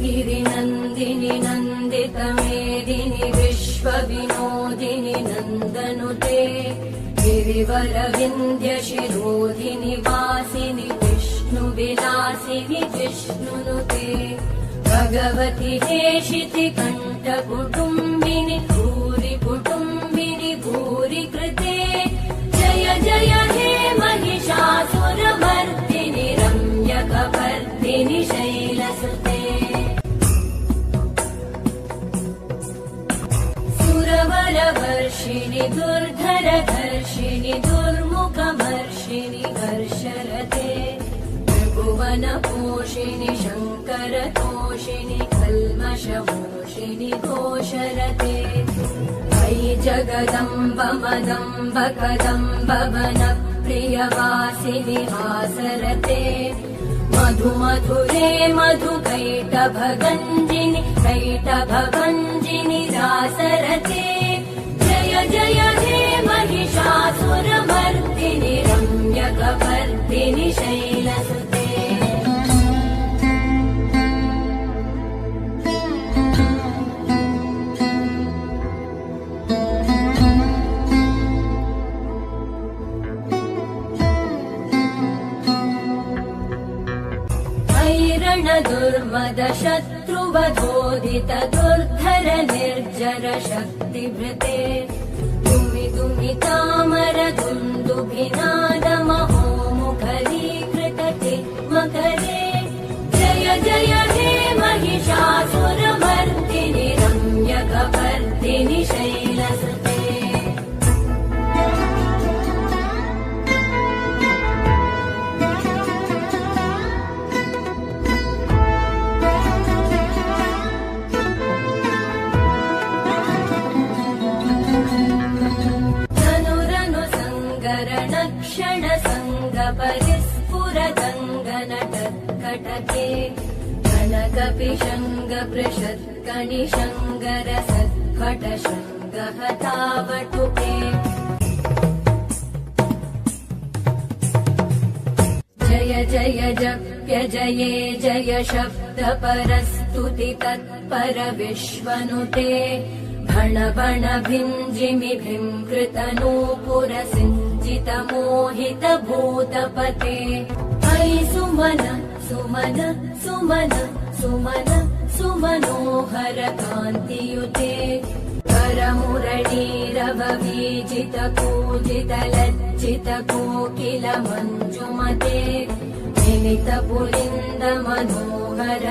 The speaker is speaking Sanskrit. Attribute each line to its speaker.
Speaker 1: गिरिनन्दिनि नन्दितमेदिनि विश्वविनोदिनि नन्दनुते गिरिवरविन्द्यशिरोधिनि वासिनि विष्णुविलासिनि विष्णुनुते भगवति हेशिति कण्ठकुटुम्बिनि भूरि कुटुम्बिनि भूरि कृते जय जय हे महिषासुरमर्दिनि रम्यकपर्दिनि शैलसुते सुरवरवर्षिणि दुर्धरधर्षिणि दुर्मुखमर्षिणि हर्षरते त्रिभुवनपोषिणि शङ्करतोषिणि कल्मषमोषिणि घोषरते अयि जगदम्ब मदम्ब कदम्ब वनप्रियवासिनि हासरते मधुमधुरे मधुकैटभगञ्जिनि कैटभभञ्जिनि रासरते जय जय हे महिषासुरमर्दिनि रम्यकपर्दिनि शैलसुते दुर्मद शत्रुवधोदित दुर्धर निर्जर शक्तिभृते दुमि दुमि तामर दुन्दुभिनादमहो मुखरीकृतते मकरे जय जय हे महिषासुरमर्दिनि रम्यकपर्दिनि शैलसुते क्षण संग परिस्फुरदङ्गनटत्कटके कनकपिशङ्ग पृषत्कणिशङ्गर सत्कटशङ्ग हतावटुके जय जय जप्य जये जय शब्द परस्तुति तत्पर विश्वनुते भण भण भिञ्जिमि भिङ्कृतनूपुर सिञ्चित मोहित भूतपते अयि सुमन सुमन सुमन सुमन सुमनोहर कान्तियुते करमुरळीरव वीजित कूजित लज्जित कोकिल मञ्जुमते मिलित पुलिन्द मनोहर